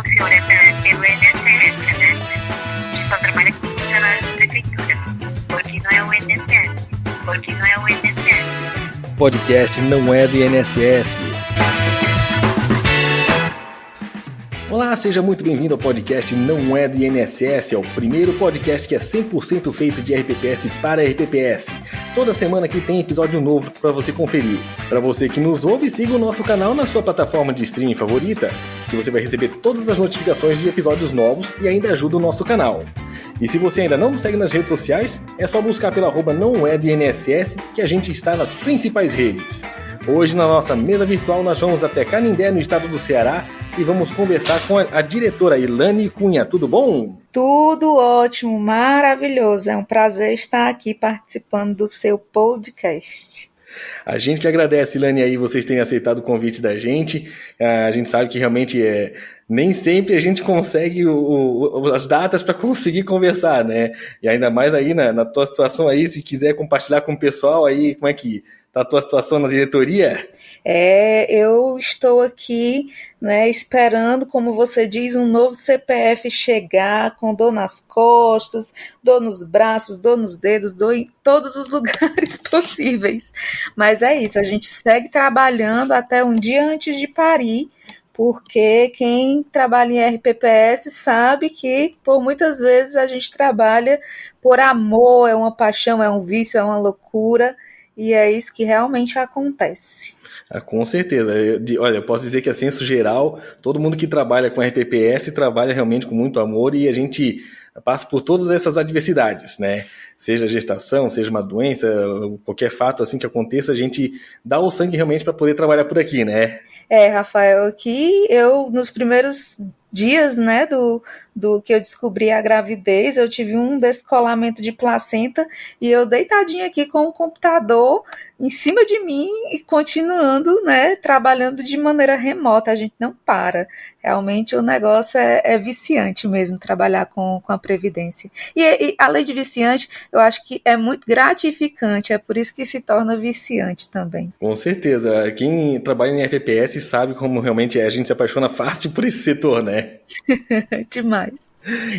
funciona pelo INSS, né? A gente só trabalha com funcionários da prefeitura, porque não é o INSS. Porque não é o INSS. Podcast não é do INSS. Olá, seja muito bem-vindo ao podcast Não é do INSS, é o primeiro podcast que é 100% feito de RPPS para RPPS. Toda semana aqui tem episódio novo para você conferir. Para você que nos ouve, siga o nosso canal na sua plataforma de streaming favorita, que você vai receber todas as notificações de episódios novos e ainda ajuda o nosso canal. E se você ainda não nos segue nas redes sociais, é só buscar pelo @nãoednss que a gente está nas principais redes. Hoje, na nossa mesa virtual, nós vamos até Canindé, no estado do Ceará, e vamos conversar com a diretora Ilane Cunha. Tudo bom? Tudo ótimo, maravilhoso. É um prazer estar aqui participando do seu podcast. A gente que agradece, Ilane, aí vocês terem aceitado o convite da gente. A gente sabe que realmente nem sempre a gente consegue as datas para conseguir conversar, né? E ainda mais aí na tua situação aí, se quiser compartilhar com o pessoal aí, como é que tá a tua situação na diretoria? Eu estou aqui, né, esperando, como você diz, um novo CPF chegar com dor nas costas, dor nos braços, dor nos dedos, dor em todos os lugares possíveis. Mas é isso, a gente segue trabalhando até um dia antes de parir, porque quem trabalha em RPPS sabe que, por muitas vezes, a gente trabalha por amor, é uma paixão, é um vício, é uma loucura, e é isso que realmente acontece. Com certeza. Olha, eu posso dizer que a senso geral, todo mundo que trabalha com RPPS trabalha realmente com muito amor e a gente passa por todas essas adversidades, né? Seja gestação, seja uma doença, qualquer fato assim que aconteça, a gente dá o sangue realmente para poder trabalhar por aqui, né? Rafael, aqui nos primeiros dias, né, do que eu descobri a gravidez, eu tive um descolamento de placenta e eu deitadinha aqui com o computador em cima de mim e continuando, né, trabalhando de maneira remota, a gente não para. Realmente o negócio é viciante mesmo, trabalhar com a Previdência. E além de viciante, eu acho que é muito gratificante, é por isso que se torna viciante também. Com certeza. Quem trabalha em RPPS sabe como realmente a gente se apaixona fácil por esse setor, né? Demais.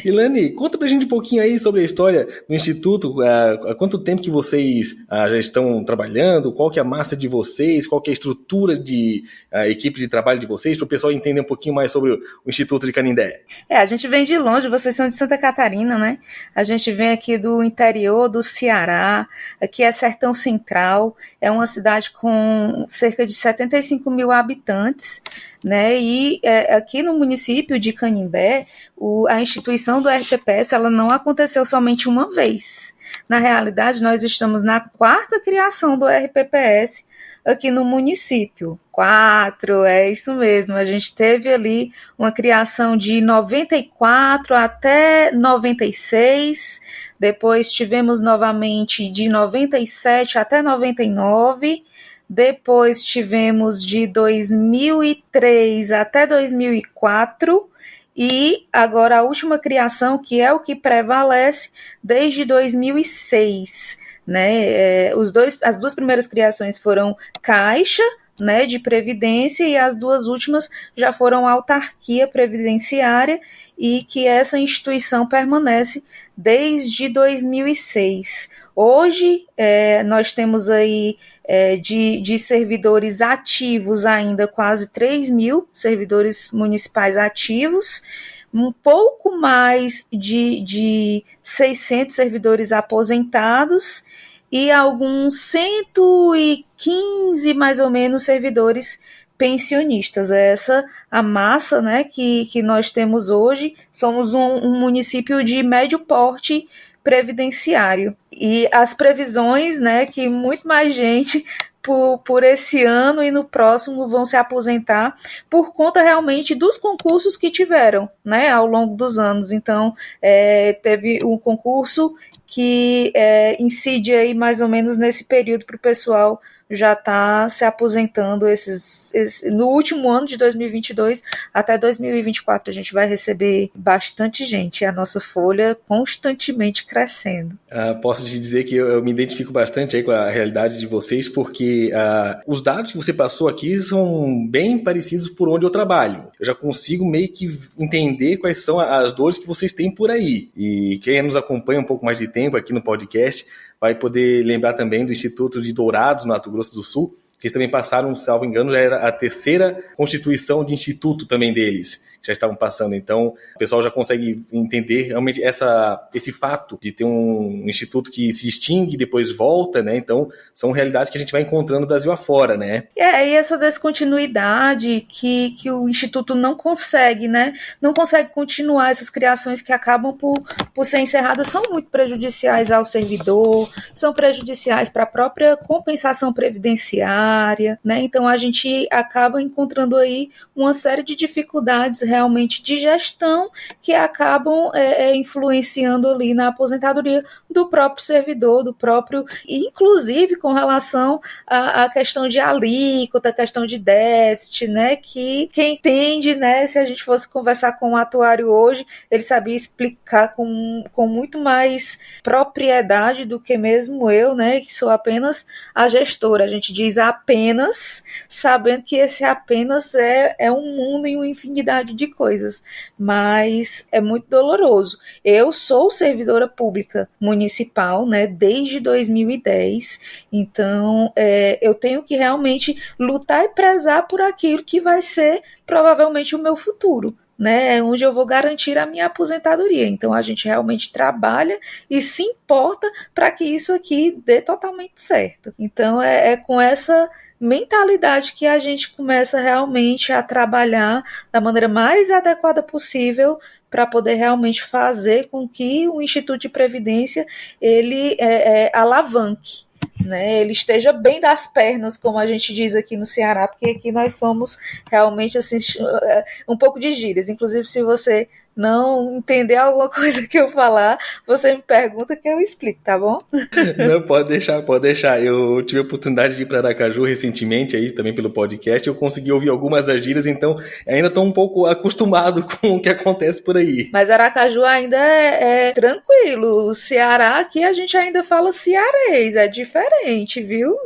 Ilane, conta pra gente um pouquinho aí sobre a história do Instituto, há quanto tempo que vocês já estão trabalhando, qual que é a massa de vocês, qual que é a estrutura de equipe de trabalho de vocês, para o pessoal entender um pouquinho mais sobre o Instituto de Canindé. A gente vem de longe, vocês são de Santa Catarina, né? A gente vem aqui do interior do Ceará, aqui é Sertão Central, é uma cidade com cerca de 75 mil habitantes, né? E aqui no município de Canindé, a instituição do RPPS ela não aconteceu somente uma vez. Na realidade, nós estamos na 4ª criação do RPPS aqui no município. 4, é isso mesmo. A gente teve ali uma criação de 94 até 96, depois tivemos novamente de 97 até 99, depois tivemos de 2003 até 2004, e agora a última criação, que é o que prevalece, desde 2006, né? As duas primeiras criações foram Caixa, né, de Previdência, e as duas últimas já foram Autarquia Previdenciária, e que essa instituição permanece desde 2006. Hoje, nós temos aí de servidores ativos ainda quase 3 mil servidores municipais ativos, um pouco mais de 600 servidores aposentados e alguns 115, mais ou menos, servidores pensionistas. Essa a massa, né, que nós temos hoje. Somos um município de médio porte previdenciário. E as previsões, né, que muito mais gente por esse ano e no próximo vão se aposentar por conta realmente dos concursos que tiveram, né, ao longo dos anos. Então, teve um concurso que incide aí mais ou menos nesse período para o pessoal já está se aposentando no último ano de 2022 até 2024. A gente vai receber bastante gente, a nossa folha constantemente crescendo. Posso te dizer que eu me identifico bastante aí com a realidade de vocês, porque os dados que você passou aqui são bem parecidos por onde eu trabalho. Eu já consigo meio que entender quais são as dores que vocês têm por aí. E quem nos acompanha um pouco mais de tempo aqui no podcast vai poder lembrar também do Instituto de Dourados, no Mato Grosso do Sul, que eles também passaram, salvo engano, já era a terceira constituição de instituto também deles, que já estavam passando. Então, o pessoal já consegue entender realmente esse fato de ter um instituto que se extingue e depois volta, né? Então, são realidades que a gente vai encontrando no Brasil afora, né? E essa descontinuidade que o instituto não consegue, né? Não consegue continuar, essas criações que acabam por ser encerradas são muito prejudiciais ao servidor, são prejudiciais para a própria compensação previdenciária, né? Então a gente acaba encontrando aí uma série de dificuldades realmente de gestão que acabam influenciando ali na aposentadoria do próprio servidor, inclusive com relação à questão de alíquota, questão de déficit, né? Que quem entende, né? Se a gente fosse conversar com um atuário hoje, ele sabia explicar com muito mais propriedade do que mesmo eu, né? Que sou apenas a gestora. A gente diz apenas, sabendo que esse apenas é um mundo e uma infinidade de coisas, mas é muito doloroso. Eu sou servidora pública municipal, né? Desde 2010, então eu tenho que realmente lutar e prezar por aquilo que vai ser provavelmente o meu futuro, né, onde eu vou garantir a minha aposentadoria. Então a gente realmente trabalha e se importa para que isso aqui dê totalmente certo. Então é com essa mentalidade que a gente começa realmente a trabalhar da maneira mais adequada possível para poder realmente fazer com que o Instituto de Previdência ele alavanque, né, ele esteja bem das pernas, como a gente diz aqui no Ceará, porque aqui nós somos realmente assim, um pouco de gírias. Inclusive, se você não entender alguma coisa que eu falar, você me pergunta que eu explico, tá bom? Não, pode deixar. Eu tive a oportunidade de ir para Aracaju recentemente, aí também pelo podcast, eu consegui ouvir algumas das gírias, então ainda estou um pouco acostumado com o que acontece por aí. Mas Aracaju ainda é tranquilo. O Ceará aqui a gente ainda fala cearês, é diferente, viu?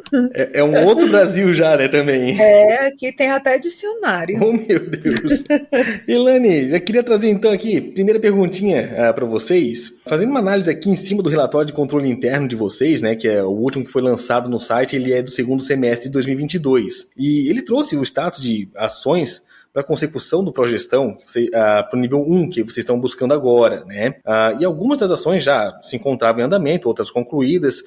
É um outro Brasil já, né, também. Aqui tem até dicionário. Oh, meu Deus. Ilane, já queria trazer então aqui, primeira perguntinha para vocês. Fazendo uma análise aqui em cima do relatório de controle interno de vocês, né, que é o último que foi lançado no site, ele é do segundo semestre de 2022. E ele trouxe o status de ações para a consecução do Progestão para o nível 1 que vocês estão buscando agora, né? E algumas das ações já se encontravam em andamento, outras concluídas.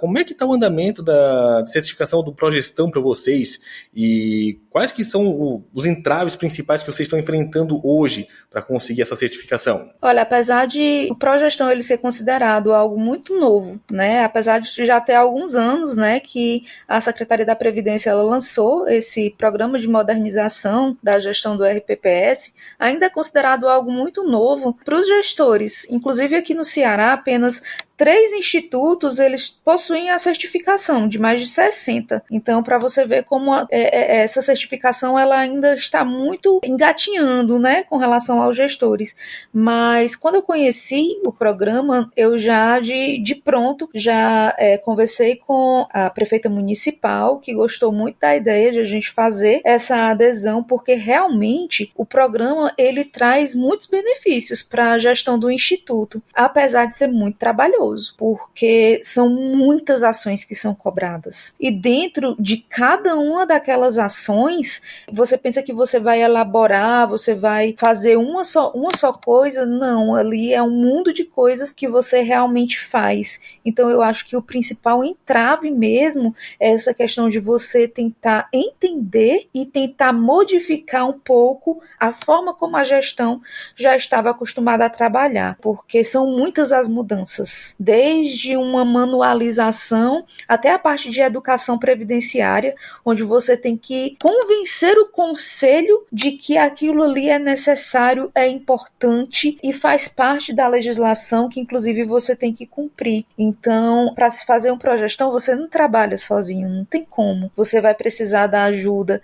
Como é que está o andamento de certificação do Progestão para vocês? E quais que são os entraves principais que vocês estão enfrentando hoje para conseguir essa certificação? Olha, apesar de o Progestão ele ser considerado algo muito novo, né? Apesar de já ter alguns anos, né, que a Secretaria da Previdência ela lançou esse programa de modernização da gestão do RPPS, ainda é considerado algo muito novo para os gestores. Inclusive aqui no Ceará, apenas 3 institutos eles possuem a certificação de mais de 60. Então, para você ver como essa certificação ela ainda está muito engatinhando, né, com relação aos gestores. Mas quando eu conheci o programa, eu já de pronto já conversei com a prefeita municipal, que gostou muito da ideia de a gente fazer essa adesão, porque realmente o programa ele traz muitos benefícios para a gestão do instituto, apesar de ser muito trabalhoso, porque são muitas ações que são cobradas. E dentro de cada uma daquelas ações, você pensa que você vai elaborar, você vai fazer uma só coisa. Não, ali é um mundo de coisas que você realmente faz. Então eu acho que o principal entrave mesmo é essa questão de você tentar entender e tentar modificar um pouco a forma como a gestão já estava acostumada a trabalhar, porque são muitas as mudanças. desde uma manualização até a parte de educação previdenciária, onde você tem que convencer o conselho de que aquilo ali é necessário, é importante e faz parte da legislação que inclusive você tem que cumprir. Então, para se fazer um progestão, você não trabalha sozinho, não tem como. Você vai precisar da ajuda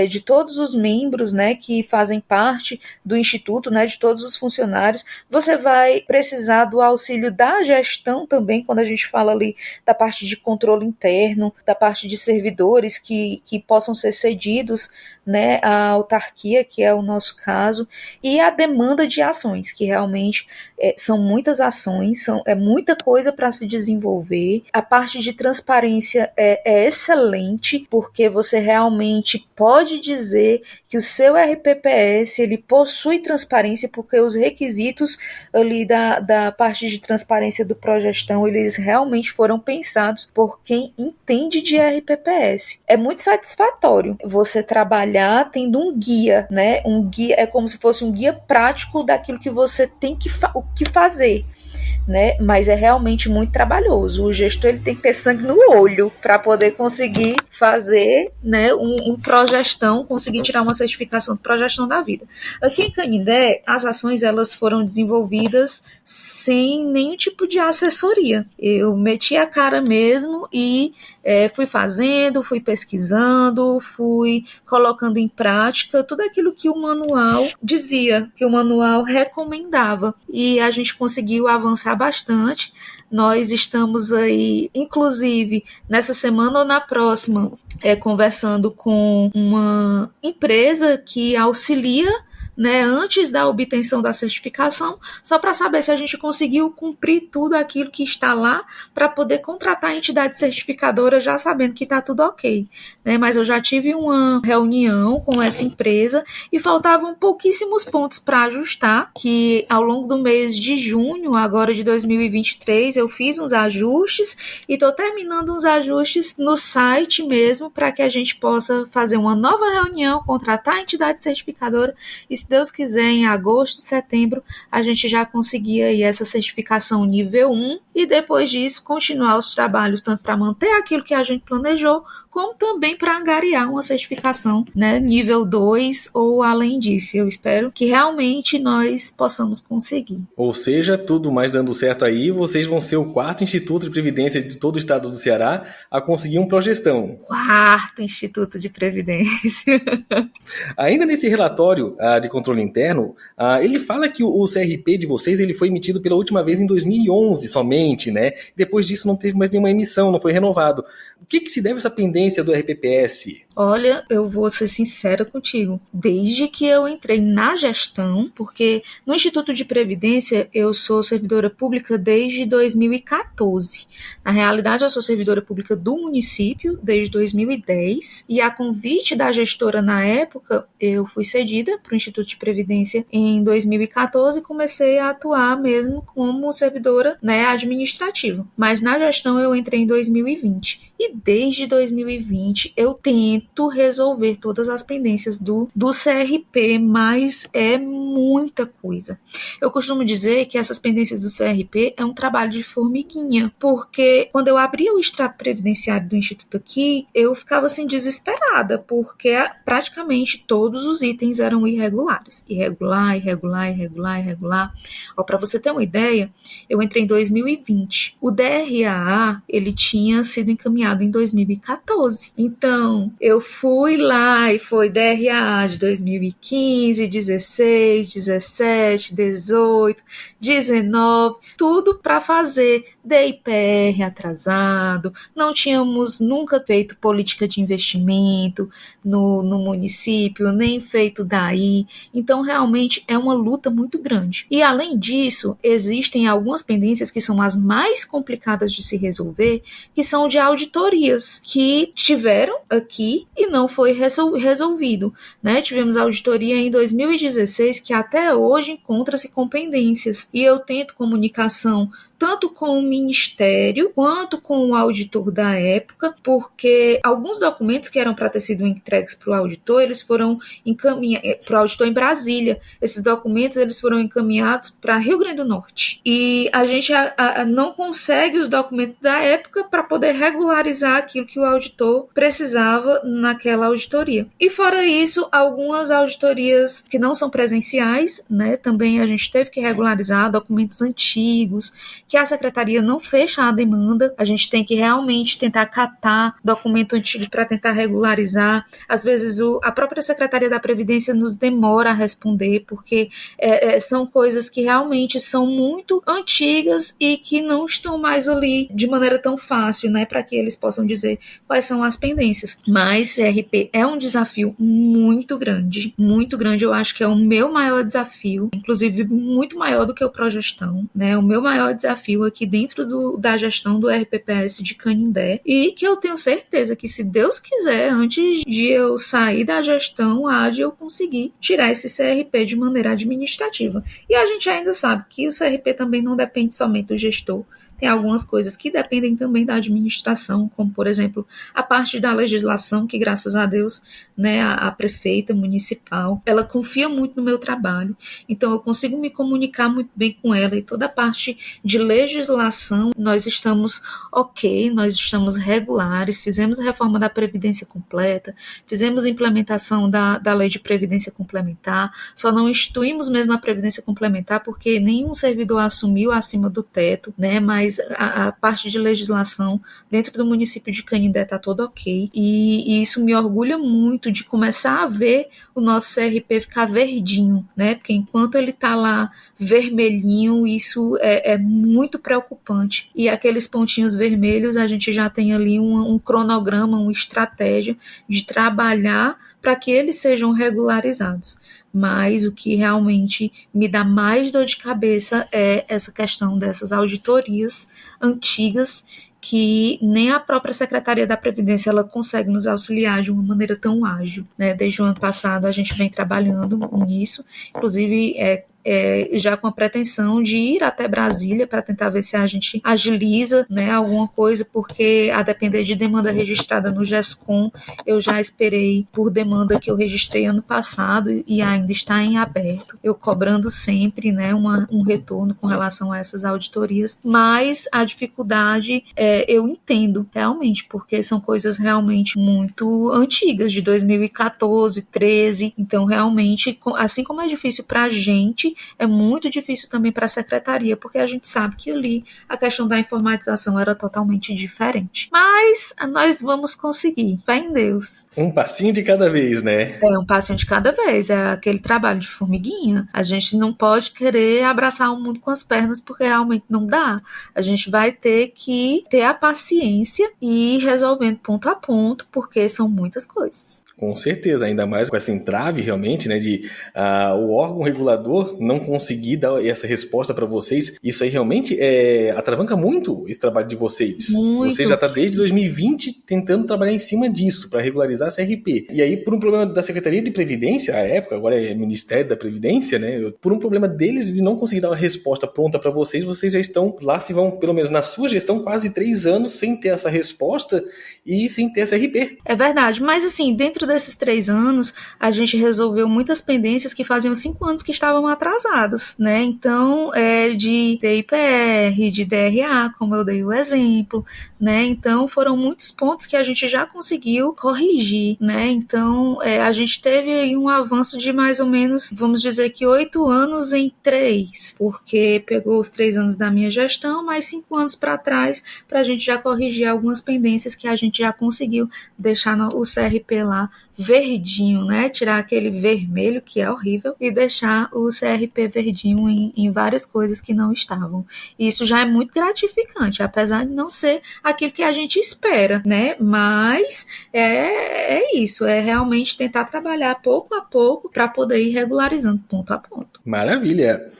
de todos os membros, né, que fazem parte do Instituto, né, de todos os funcionários. Você vai precisar do auxílio da gestão também, quando a gente fala ali da parte de controle interno, da parte de servidores que possam ser cedidos, né, à autarquia, que é o nosso caso, e a demanda de ações, que realmente são muitas ações, é muita coisa para se desenvolver. A parte de transparência é excelente, porque você realmente pode dizer que o seu RPPS ele possui transparência, porque os requisitos ali da parte de transparência do Progestão, eles realmente foram pensados por quem entende de RPPS. É muito satisfatório você trabalhar tendo um guia, né? Um guia é como se fosse um guia prático daquilo que você tem que fazer, né? Mas é realmente muito trabalhoso. O gestor ele tem que ter sangue no olho para poder conseguir fazer, né, um progestão, conseguir tirar uma certificação de progestão da vida. Aqui em Canindé, as ações elas foram desenvolvidas sem nenhum tipo de assessoria. Eu meti a cara mesmo e fui fazendo, fui pesquisando, fui colocando em prática tudo aquilo que o manual dizia, que o manual recomendava. E a gente conseguiu avançar bastante. Nós estamos aí, inclusive, nessa semana ou na próxima, conversando com uma empresa que auxilia, né, antes da obtenção da certificação, só para saber se a gente conseguiu cumprir tudo aquilo que está lá para poder contratar a entidade certificadora já sabendo que está tudo ok, né? Mas eu já tive uma reunião com essa empresa e faltavam pouquíssimos pontos para ajustar, que ao longo do mês de junho, agora de 2023, eu fiz uns ajustes e estou terminando uns ajustes no site mesmo para que a gente possa fazer uma nova reunião, contratar a entidade certificadora e, se Deus quiser, em agosto, setembro, a gente já conseguir aí essa certificação nível 1 e depois disso continuar os trabalhos tanto para manter aquilo que a gente planejou, como também para angariar uma certificação, né, nível 2 ou além disso. Eu espero que realmente nós possamos conseguir. Ou seja, tudo mais dando certo aí, vocês vão ser o 4º Instituto de Previdência de todo o estado do Ceará a conseguir um progestão. 4º Instituto de Previdência. Ainda nesse relatório de controle interno, ele fala que o CRP de vocês ele foi emitido pela última vez em 2011 somente, né? Depois disso não teve mais nenhuma emissão, não foi renovado. O que se deve essa pendência do RPPS? Olha, eu vou ser sincera contigo. Desde que eu entrei na gestão, porque no Instituto de Previdência eu sou servidora pública desde 2014. Na realidade, eu sou servidora pública do município desde 2010 e a convite da gestora na época, eu fui cedida para o Instituto de Previdência em 2014 e comecei a atuar mesmo como servidora, né, administrativa. Mas na gestão eu entrei em 2020. E desde 2020 eu tento resolver todas as pendências do CRP, mas é muita coisa. Eu costumo dizer que essas pendências do CRP é um trabalho de formiguinha, porque quando eu abria o extrato previdenciário do Instituto aqui, eu ficava assim desesperada, porque praticamente todos os itens eram irregulares. Irregular. Para você ter uma ideia, eu entrei em 2020. O DRAA, ele tinha sido encaminhado em 2014. Então, eu fui lá e foi DRA de 2015, 16, 17, 18, 19, tudo para fazer DIPR atrasado, não tínhamos nunca feito política de investimento no município, nem feito daí, então realmente é uma luta muito grande. E além disso, existem algumas pendências que são as mais complicadas de se resolver, que são de auditorias, que tiveram aqui e não foi resolvido, né? Tivemos auditoria em 2016 que até hoje encontra-se com pendências, e eu tento comunicação tanto com o Ministério quanto com o auditor da época, porque alguns documentos que eram para ter sido entregues para o auditor, eles foram encaminhados para o auditor em Brasília. Esses documentos eles foram encaminhados para Rio Grande do Norte. E a gente não consegue os documentos da época para poder regularizar aquilo que o auditor precisava naquela auditoria. E fora isso, algumas auditorias que não são presenciais, né, também a gente teve que regularizar documentos antigos, que a secretaria não fecha a demanda, a gente tem que realmente tentar catar documento antigo para tentar regularizar. Às vezes a própria Secretaria da Previdência nos demora a responder, porque são coisas que realmente são muito antigas e que não estão mais ali de maneira tão fácil, né, para que eles possam dizer quais são as pendências. Mas CRP é um desafio muito grande, eu acho que é o meu maior desafio, inclusive muito maior do que o Progestão, né, o meu maior desafio aqui dentro da gestão do RPPS de Canindé, e que eu tenho certeza que, se Deus quiser, antes de eu sair da gestão, há de eu conseguir tirar esse CRP de maneira administrativa. E a gente ainda sabe que o CRP também não depende somente do gestor. Tem algumas coisas que dependem também da administração, como, por exemplo, a parte da legislação, que, graças a Deus, né, a prefeita municipal, ela confia muito no meu trabalho, então eu consigo me comunicar muito bem com ela, e toda a parte de legislação, nós estamos ok, nós estamos regulares, fizemos a reforma da Previdência completa, fizemos a implementação da lei de Previdência complementar, só não instituímos mesmo a Previdência complementar porque nenhum servidor assumiu acima do teto, né, mas a parte de legislação dentro do município de Canindé está todo ok, e isso me orgulha muito de começar a ver o nosso CRP ficar verdinho, né, porque enquanto ele está lá vermelhinho, isso é muito preocupante, e aqueles pontinhos vermelhos a gente já tem ali um cronograma, uma estratégia de trabalhar para que eles sejam regularizados. Mas o que realmente me dá mais dor de cabeça é essa questão dessas auditorias antigas, que nem a própria Secretaria da Previdência ela consegue nos auxiliar de uma maneira tão ágil, né? Desde o ano passado a gente vem trabalhando nisso, inclusive já com a pretensão de ir até Brasília para tentar ver se a gente agiliza, né, alguma coisa, porque a depender de demanda registrada no GESCOM, eu já esperei por demanda que eu registrei ano passado e ainda está em aberto, eu cobrando sempre, né, um retorno com relação a essas auditorias, mas a dificuldade eu entendo realmente, porque são coisas realmente muito antigas, de 2014, 13, então realmente, assim como é difícil para a gente, é muito difícil também para a secretaria, porque a gente sabe que ali a questão da informatização era totalmente diferente. Mas nós vamos conseguir, fé em Deus. Um passinho de cada vez, né? Um passinho de cada vez, é aquele trabalho de formiguinha. A gente não pode querer abraçar o mundo com as pernas, porque realmente não dá. A gente vai ter que ter a paciência e ir resolvendo ponto a ponto, porque são muitas coisas. Com certeza, ainda mais com essa entrave realmente, né, de o órgão regulador não conseguir dar essa resposta para vocês. Isso aí realmente atravanca muito esse trabalho de vocês. Muito. Você já está desde 2020 tentando trabalhar em cima disso, para regularizar a CRP. E aí, por um problema da Secretaria de Previdência, à época, agora é Ministério da Previdência, né, por um problema deles de não conseguir dar uma resposta pronta para vocês, vocês já estão lá, se vão, pelo menos na sua gestão, quase 3 anos sem ter essa resposta e sem ter essa CRP. É verdade, mas assim, dentro desses 3 anos, a gente resolveu muitas pendências que faziam 5 anos que estavam atrasadas, né? Então, de DIPR, de DRA, como eu dei o exemplo, né? Então, foram muitos pontos que a gente já conseguiu corrigir, né? Então, a gente teve aí um avanço de mais ou menos, vamos dizer que 8 anos em 3, porque pegou os 3 anos da minha gestão, mais 5 anos para trás, para a gente já corrigir algumas pendências que a gente já conseguiu deixar o CRP lá verdinho, né? Tirar aquele vermelho que é horrível e deixar o CRP verdinho em várias coisas que não estavam. E isso já é muito gratificante, apesar de não ser aquilo que a gente espera, né? Mas é isso, é realmente tentar trabalhar pouco a pouco para poder ir regularizando ponto a ponto. Maravilha!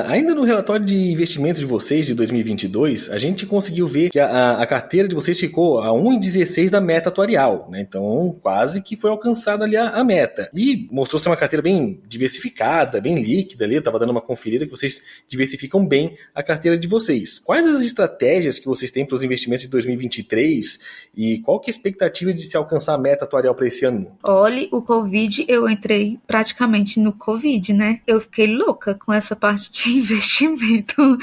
Ainda no relatório de investimentos de vocês de 2022, a gente conseguiu ver que a carteira de vocês ficou a 1,16 da meta atuarial, né? Então quase que foi alcançada ali a meta. E mostrou ser uma carteira bem diversificada, bem líquida ali, eu estava dando uma conferida que vocês diversificam bem a carteira de vocês. Quais as estratégias que vocês têm para os investimentos de 2023 e qual que é a expectativa de se alcançar a meta atuarial para esse ano? Olha, o Covid, eu entrei praticamente no Covid, né? Eu fiquei louca com essa parte de investimento.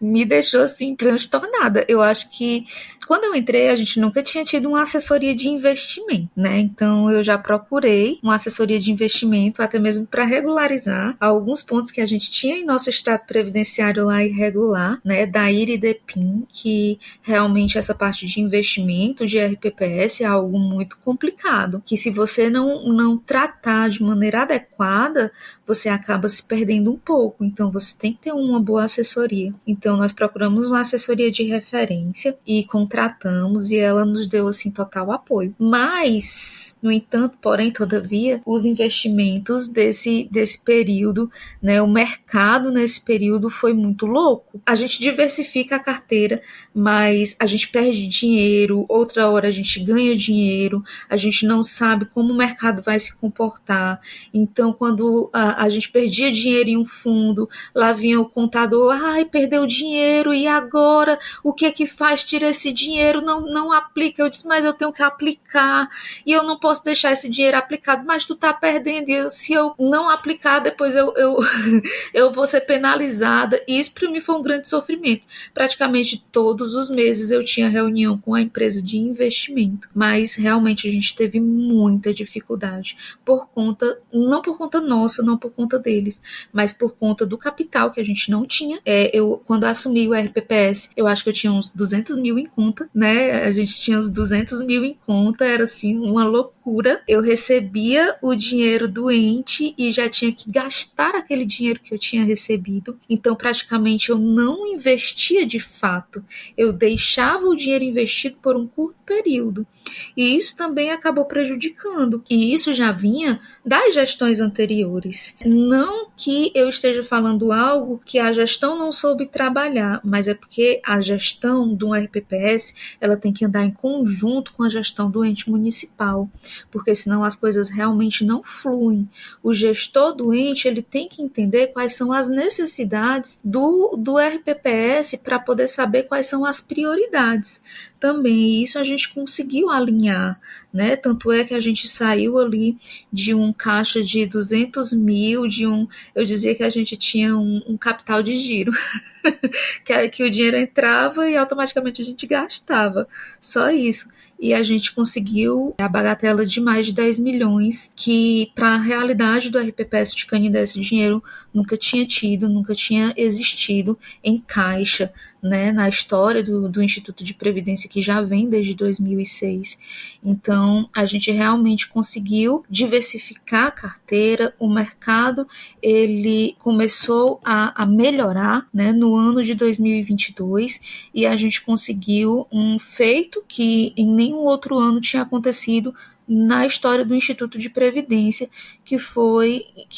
Me deixou assim transtornada. Eu acho que quando eu entrei, a gente nunca tinha tido uma assessoria de investimento, né? Então eu já procurei uma assessoria de investimento, até mesmo para regularizar alguns pontos que a gente tinha em nosso extrato previdenciário lá irregular, né? Da IRI-DEPIN, que realmente essa parte de investimento de RPPS é algo muito complicado, que se você não tratar de maneira adequada, você acaba se perdendo um pouco. Então você tem que ter uma boa assessoria. Então nós procuramos uma assessoria de referência e contratamos, e ela nos deu assim total apoio. Mas, no entanto, porém, todavia, os investimentos desse período, né, o mercado nesse período foi muito louco. A gente diversifica a carteira, mas a gente perde dinheiro, outra hora a gente ganha dinheiro, a gente não sabe como o mercado vai se comportar. Então, quando a gente perdia dinheiro em um fundo, lá vinha o contador, perdeu dinheiro, e agora? O que é que faz? Tira esse dinheiro, não aplica. Eu disse, mas eu tenho que aplicar, e eu não posso deixar esse dinheiro aplicado, mas tu tá perdendo, e se eu não aplicar, depois eu vou ser penalizada. E isso para mim foi um grande sofrimento. Praticamente todos os meses eu tinha reunião com a empresa de investimento, mas realmente a gente teve muita dificuldade, não por conta nossa, não por conta deles, mas por conta do capital que a gente não tinha. Quando assumi o RPPS, eu acho que eu tinha uns 200 mil em conta, né? A gente tinha uns 200 mil em conta, era assim uma loucura. Eu recebia o dinheiro doente e já tinha que gastar aquele dinheiro que eu tinha recebido. Então praticamente eu não investia de fato, eu deixava o dinheiro investido por um curto período, e isso também acabou prejudicando, e isso já vinha das gestões anteriores. Não que eu esteja falando algo que a gestão não soube trabalhar, mas é porque a gestão do RPPS, ela tem que andar em conjunto com a gestão do ente municipal, porque senão as coisas realmente não fluem. O gestor do ente, ele tem que entender quais são as necessidades do RPPS para poder saber quais são as prioridades também, e isso a gente conseguiu alinhar, né? Tanto é que a gente saiu ali de um caixa de 200 mil, eu dizia que a gente tinha um capital de giro, que o dinheiro entrava e automaticamente a gente gastava, só isso. E a gente conseguiu a bagatela de mais de 10 milhões, que para a realidade do RPPS de Canindé esse dinheiro nunca tinha existido em caixa, né, na história do Instituto de Previdência, que já vem desde 2006. Então, a gente realmente conseguiu diversificar a carteira, o mercado ele começou a melhorar, né, no ano de 2022, e a gente conseguiu um feito que em nenhum outro ano tinha acontecido na história do Instituto de Previdência, que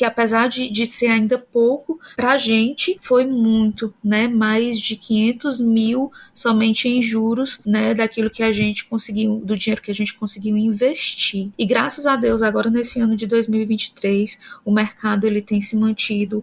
apesar de ser ainda pouco, para a gente foi muito, né? Mais de 500 mil somente em juros, né? Daquilo que a gente conseguiu, do dinheiro que a gente conseguiu investir. E graças a Deus, agora nesse ano de 2023, o mercado ele tem se mantido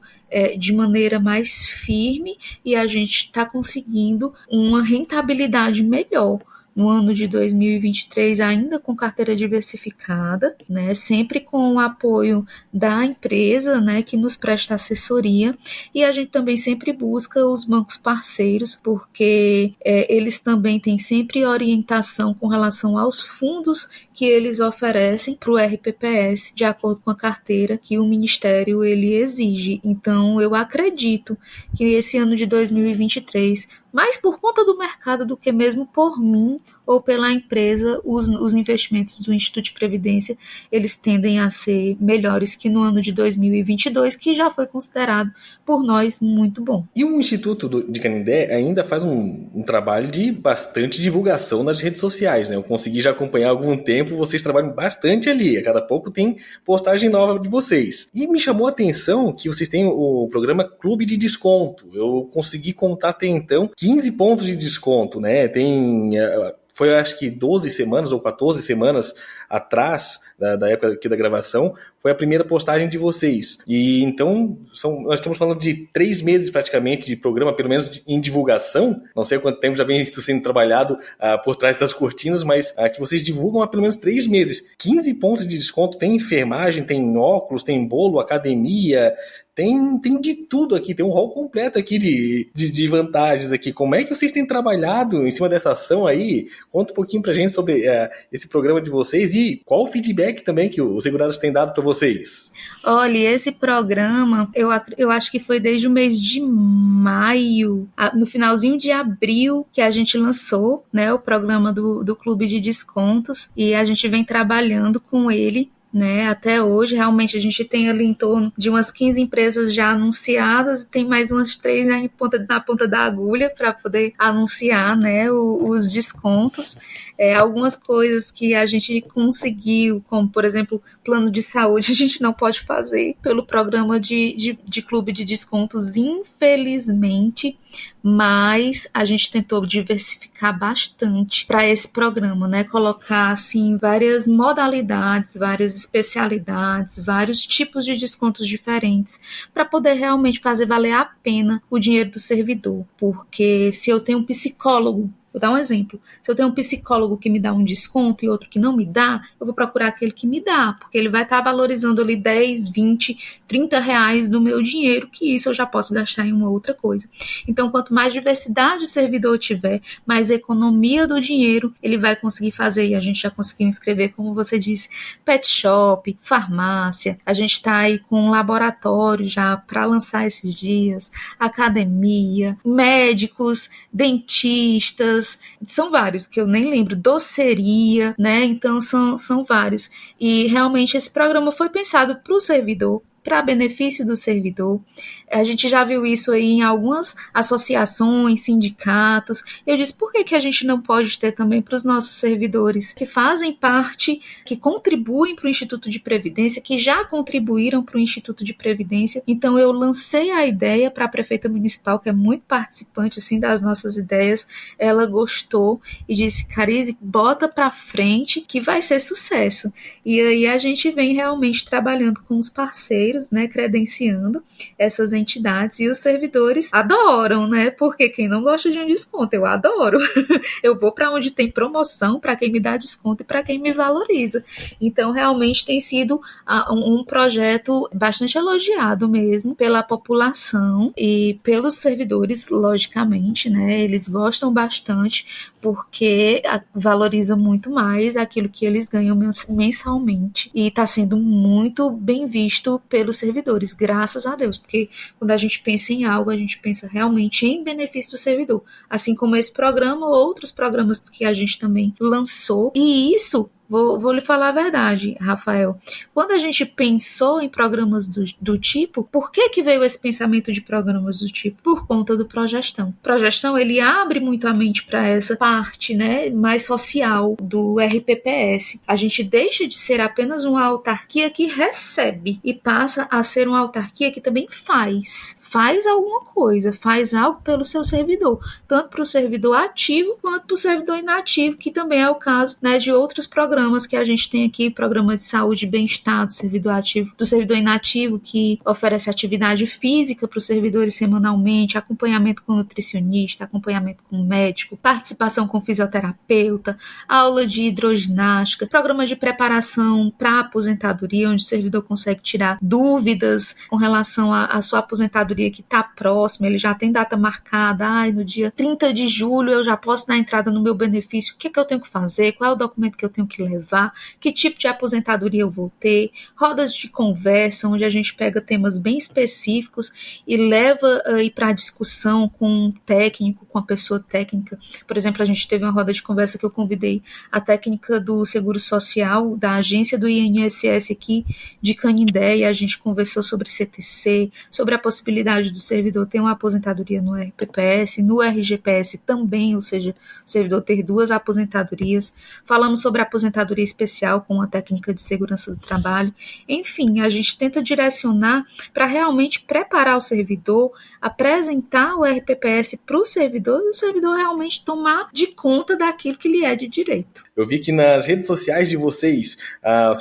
de maneira mais firme, e a gente está conseguindo uma rentabilidade melhor no ano de 2023, ainda com carteira diversificada, né, sempre com o apoio da empresa, né, que nos presta assessoria, e a gente também sempre busca os bancos parceiros, porque eles também têm sempre orientação com relação aos fundos que eles oferecem para o RPPS, de acordo com a carteira que o Ministério ele exige. Então, eu acredito que esse ano de 2023, mais por conta do mercado do que mesmo por mim ou pela empresa, os investimentos do Instituto de Previdência, eles tendem a ser melhores que no ano de 2022, que já foi considerado por nós muito bom. E o Instituto de Canindé ainda faz um trabalho de bastante divulgação nas redes sociais, né? Eu consegui já acompanhar há algum tempo, vocês trabalham bastante ali, a cada pouco tem postagem nova de vocês. E me chamou a atenção que vocês têm o programa Clube de Desconto. Eu consegui contar até então 15 pontos de desconto, né? Foi acho que 12 semanas ou 14 semanas atrás da época aqui da gravação, foi a primeira postagem de vocês. E então, nós estamos falando de 3 meses praticamente de programa, pelo menos em divulgação. Não sei há quanto tempo já vem isso sendo trabalhado por trás das cortinas, mas que vocês divulgam há pelo menos 3 meses. 15 pontos de desconto, tem enfermagem, tem óculos, tem bolo, academia, tem de tudo aqui, tem um rol completo aqui de vantagens aqui. Como é que vocês têm trabalhado em cima dessa ação aí? Conta um pouquinho pra gente sobre esse programa de vocês e qual o feedback também que os segurados têm dado para vocês. Olha, esse programa, eu acho que foi desde o mês de maio, no finalzinho de abril, que a gente lançou, né, o programa do Clube de Descontos, e a gente vem trabalhando com ele, né, até hoje. Realmente a gente tem ali em torno de umas 15 empresas já anunciadas e tem mais umas 3 na ponta da agulha para poder anunciar, né, os descontos. Algumas coisas que a gente conseguiu, como por exemplo plano de saúde, a gente não pode fazer pelo programa de Clube de Descontos, infelizmente, mas a gente tentou diversificar bastante para esse programa, né? Colocar assim várias modalidades, várias especialidades, vários tipos de descontos diferentes para poder realmente fazer valer a pena o dinheiro do servidor. Porque se eu tenho um psicólogo, vou dar um exemplo. Se eu tenho um psicólogo que me dá um desconto e outro que não me dá, eu vou procurar aquele que me dá, porque ele vai estar valorizando ali 10, 20, 30 reais do meu dinheiro, que isso eu já posso gastar em uma outra coisa. Então, quanto mais diversidade o servidor tiver, mais economia do dinheiro ele vai conseguir fazer. E a gente já conseguiu inscrever, como você disse, pet shop, farmácia. A gente está aí com um laboratório já para lançar esses dias, academia, médicos, dentistas, são vários que eu nem lembro, doceria, né? Então são vários. E realmente esse programa foi pensado para o servidor, para benefício do servidor. A gente já viu isso aí em algumas associações, sindicatos. Eu disse, por que a gente não pode ter também para os nossos servidores que fazem parte, que contribuem para o Instituto de Previdência, que já contribuíram para o Instituto de Previdência? Então eu lancei a ideia para a prefeita municipal, que é muito participante assim, das nossas ideias. Ela gostou e disse, Carize, bota para frente que vai ser sucesso. E aí a gente vem realmente trabalhando com os parceiros, né, credenciando essas entidades, e os servidores adoram, né? Porque quem não gosta de um desconto, eu adoro. Eu vou para onde tem promoção, para quem me dá desconto e para quem me valoriza. Então, realmente tem sido um projeto bastante elogiado mesmo pela população e pelos servidores, logicamente, né? Eles gostam bastante porque valoriza muito mais aquilo que eles ganham mensalmente, e está sendo muito bem visto pelos servidores, graças a Deus, porque quando a gente pensa em algo, a gente pensa realmente em benefício do servidor, assim como esse programa ou outros programas que a gente também lançou. E isso, vou lhe falar a verdade, Rafael, quando a gente pensou em programas do tipo, por que veio esse pensamento de programas do tipo? Por conta do Progestão. O Progestão, ele abre muito a mente para essa parte, né, mais social do RPPS. A gente deixa de ser apenas uma autarquia que recebe e passa a ser uma autarquia que também faz alguma coisa, faz algo pelo seu servidor, tanto para o servidor ativo quanto para o servidor inativo, que também é o caso, né, de outros programas que a gente tem aqui, programa de saúde e bem-estar do servidor ativo, do servidor inativo, que oferece atividade física para os servidores semanalmente, acompanhamento com nutricionista, acompanhamento com médico, participação com fisioterapeuta, aula de hidroginástica, programa de preparação para aposentadoria, onde o servidor consegue tirar dúvidas com relação à sua aposentadoria que está próxima, ele já tem data marcada, no dia 30 de julho eu já posso dar entrada no meu benefício, o que eu tenho que fazer, qual é o documento que eu tenho que levar, que tipo de aposentadoria eu vou ter, rodas de conversa, onde a gente pega temas bem específicos e leva aí para a discussão com um técnico, com a pessoa técnica. Por exemplo, a gente teve uma roda de conversa que eu convidei a técnica do Seguro Social, da agência do INSS aqui de Canindé, e a gente conversou sobre CTC, sobre a possibilidade do servidor ter uma aposentadoria no RPPS, no RGPS também, ou seja, o servidor ter 2 aposentadorias. Falamos sobre a aposentadoria especial com a técnica de segurança do trabalho. Enfim, a gente tenta direcionar para realmente preparar o servidor, apresentar o RPPS para o servidor e o servidor realmente tomar de conta daquilo que lhe é de direito. Eu vi que nas redes sociais de vocês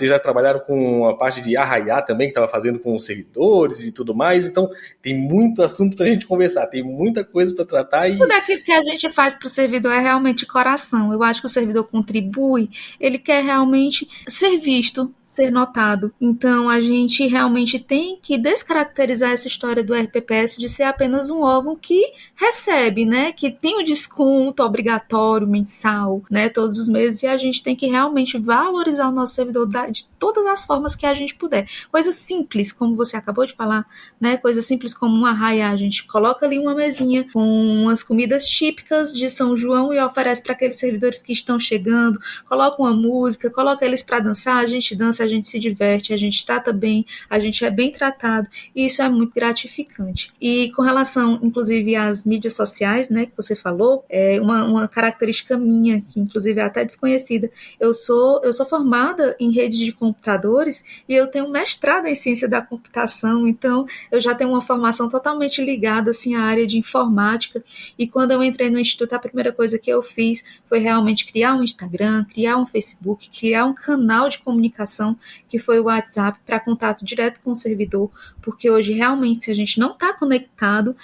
já trabalharam com a parte de arraiá também, que estava fazendo com os servidores e tudo mais, então tem muito assunto para a gente conversar, tem muita coisa para tratar. Tudo aquilo que a gente faz para o servidor é realmente coração. Eu acho que o servidor contribui, ele quer realmente ser visto, ser notado. Então, a gente realmente tem que descaracterizar essa história do RPPS de ser apenas um órgão que recebe, né, que tem o desconto obrigatório mensal, né, todos os meses, e a gente tem que realmente valorizar o nosso servidor de todas as formas que a gente puder. Coisas simples, como você acabou de falar, né, coisas simples como um arraiá, a gente coloca ali uma mesinha com umas comidas típicas de São João e oferece para aqueles servidores que estão chegando, coloca uma música, coloca eles para dançar, a gente dança, a gente se diverte, a gente trata bem, a gente é bem tratado, e isso é muito gratificante. E com relação, inclusive, às mídias sociais, né, que você falou, é uma característica minha, que inclusive é até desconhecida. Eu sou formada em redes de computadores e eu tenho mestrado em ciência da computação, então eu já tenho uma formação totalmente ligada assim, à área de informática, e quando eu entrei no Instituto, a primeira coisa que eu fiz foi realmente criar um Instagram, criar um Facebook, criar um canal de comunicação, que foi o WhatsApp, para contato direto com o servidor, porque hoje realmente, se a gente não está conectado,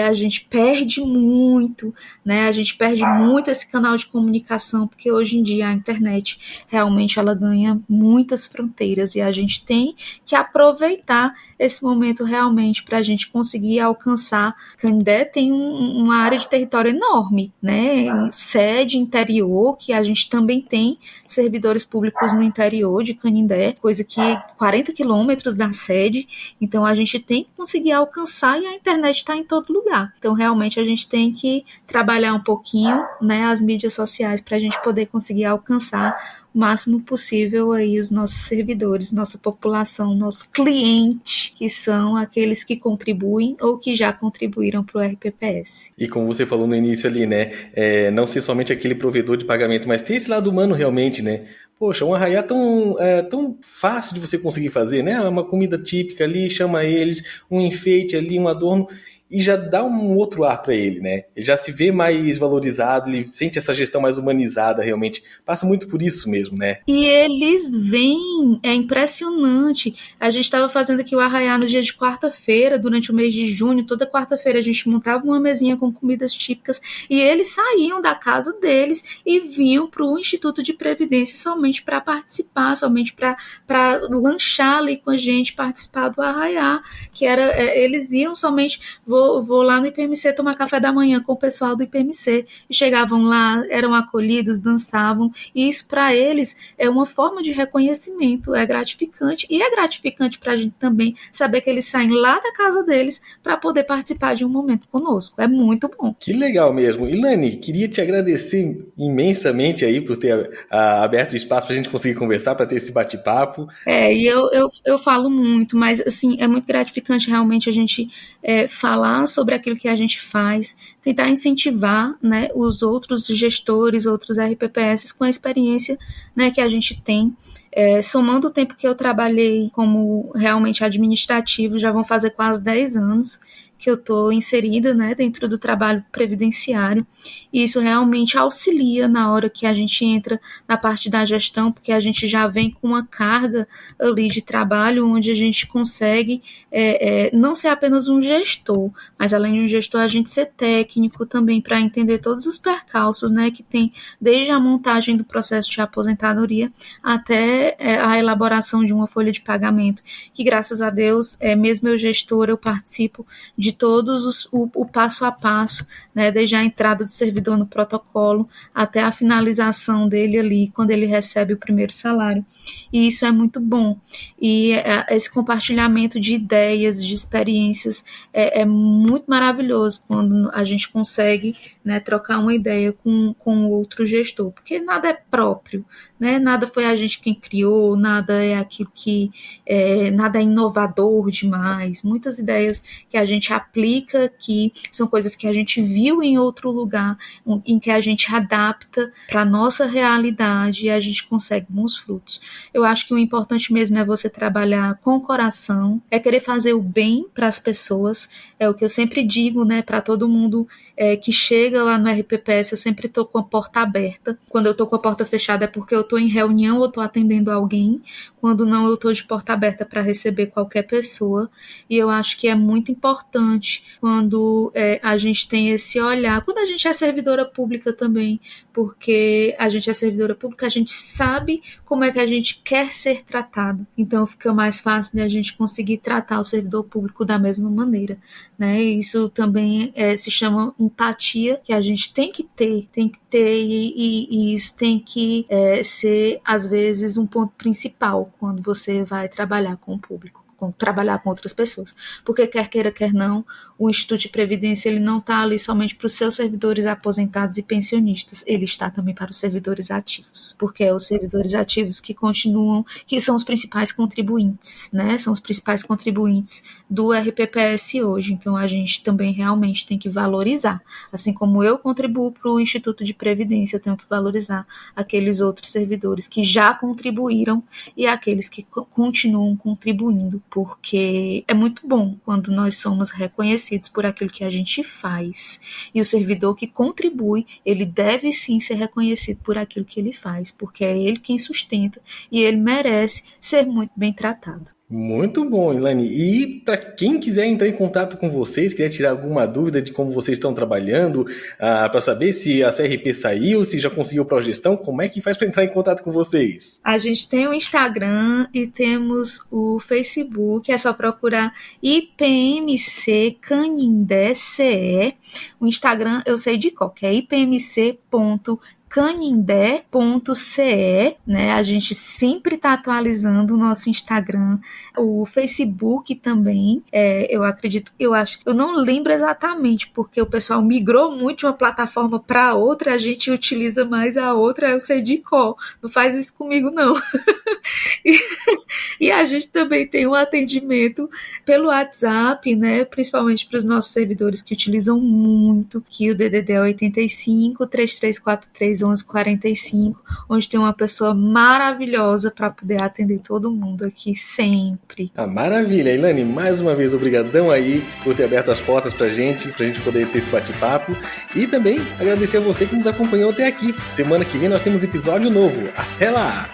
a gente perde muito, né? A gente perde muito esse canal de comunicação, porque hoje em dia a internet realmente ela ganha muitas fronteiras e a gente tem que aproveitar esse momento realmente para a gente conseguir alcançar. Canindé tem uma área de território enorme, né? Sede, interior, que a gente também tem servidores públicos no interior de Canindé, coisa que 40 quilômetros da sede, então a gente tem que conseguir alcançar, e a internet está em todo lugar. Então realmente a gente tem que trabalhar um pouquinho, né, as mídias sociais para a gente poder conseguir alcançar o máximo possível aí os nossos servidores, nossa população, nosso cliente, que são aqueles que contribuem ou que já contribuíram para o RPPS. E como você falou no início ali, né, não ser somente aquele provedor de pagamento, mas ter esse lado humano realmente, né? Poxa, um arraiá tão fácil de você conseguir fazer, né? Uma comida típica ali, chama eles, um enfeite ali, um adorno, e já dá um outro ar para ele, né? Ele já se vê mais valorizado, ele sente essa gestão mais humanizada, realmente. Passa muito por isso mesmo, né? E eles vêm, é impressionante. A gente estava fazendo aqui o arraiá no dia de quarta-feira, durante o mês de junho, toda quarta-feira a gente montava uma mesinha com comidas típicas e eles saíam da casa deles e vinham para o Instituto de Previdência somente para participar, somente para lanchar ali com a gente, participar do arraiá, que era, eles iam somente... Vou lá no IPMC tomar café da manhã com o pessoal do IPMC, e chegavam lá, eram acolhidos, dançavam, e isso para eles é uma forma de reconhecimento, é gratificante, e é gratificante para a gente também saber que eles saem lá da casa deles para poder participar de um momento conosco, é muito bom. Que legal mesmo. Ilane, queria te agradecer imensamente aí por ter aberto o espaço para a gente conseguir conversar, para ter esse bate-papo. E eu falo muito, mas assim, é muito gratificante realmente a gente falar sobre aquilo que a gente faz, tentar incentivar, né, os outros gestores, outros RPPS com a experiência, né, que a gente tem. Somando o tempo que eu trabalhei como realmente administrativo, já vão fazer quase 10 anos que eu estou inserida, né, dentro do trabalho previdenciário, e isso realmente auxilia na hora que a gente entra na parte da gestão, porque a gente já vem com uma carga ali de trabalho, onde a gente consegue não ser apenas um gestor, mas além de um gestor, a gente ser técnico também para entender todos os percalços, né, que tem desde a montagem do processo de aposentadoria até a elaboração de uma folha de pagamento, que graças a Deus, mesmo eu gestora, eu participo de de todos o passo a passo, né, desde a entrada do servidor no protocolo até a finalização dele ali, quando ele recebe o primeiro salário. E isso é muito bom. E esse compartilhamento de ideias, de experiências, é muito maravilhoso quando a gente consegue, né, trocar uma ideia com outro gestor, porque nada é próprio, né? Nada foi a gente quem criou, nada é aquilo que nada é inovador demais. Muitas ideias que a gente aplica aqui são coisas que a gente viu em outro lugar, em que a gente adapta para a nossa realidade e a gente consegue bons frutos. Eu acho que o importante mesmo é você trabalhar com o coração, é querer fazer o bem para as pessoas, é o que eu sempre digo, né, para todo mundo que chega lá no RPPS, eu sempre estou com a porta aberta. Quando eu estou com a porta fechada é porque eu estou em reunião ou estou atendendo alguém. Quando não, eu estou de porta aberta para receber qualquer pessoa. E eu acho que é muito importante quando a gente tem esse olhar. Quando a gente é servidora pública também, porque a gente é servidora pública, a gente sabe como é que a gente quer ser tratado. Então fica mais fácil de a gente conseguir tratar o servidor público da mesma maneira, né? E isso também se chama empatia, que a gente tem que ter e isso tem que ser, às vezes, um ponto principal quando você vai trabalhar com o público, trabalhar com outras pessoas, porque quer queira, quer não, o Instituto de Previdência ele não está ali somente para os seus servidores aposentados e pensionistas, ele está também para os servidores ativos, porque é os servidores ativos que continuam, que são os principais contribuintes, né? São os principais contribuintes do RPPS hoje, então a gente também realmente tem que valorizar, assim como eu contribuo para o Instituto de Previdência, eu tenho que valorizar aqueles outros servidores que já contribuíram e aqueles que continuam contribuindo, porque é muito bom quando nós somos reconhecidos por aquilo que a gente faz. E o servidor que contribui, ele deve sim ser reconhecido por aquilo que ele faz, porque é ele quem sustenta e ele merece ser muito bem tratado. Muito bom, Elaine. E para quem quiser entrar em contato com vocês, quiser tirar alguma dúvida de como vocês estão trabalhando, para saber se a CRP saiu, se já conseguiu progestão, como é que faz para entrar em contato com vocês? A gente tem o Instagram e temos o Facebook, é só procurar IPMC Canindé CE. O Instagram eu sei de qual, que é ipmc.canindé.ce, né? A gente sempre está atualizando o nosso Instagram, o Facebook também, eu não lembro exatamente, porque o pessoal migrou muito de uma plataforma para outra, a gente utiliza mais a outra, eu sei de qual, não faz isso comigo não. E a gente também tem um atendimento pelo WhatsApp, né? Principalmente para os nossos servidores que utilizam muito, que o DDD é 85 3343 1145, onde tem uma pessoa maravilhosa para poder atender todo mundo aqui sempre. Maravilha, Elaine, mais uma vez obrigadão aí por ter aberto as portas pra gente poder ter esse bate-papo, e também agradecer a você que nos acompanhou até aqui. Semana que vem nós temos episódio novo. Até lá!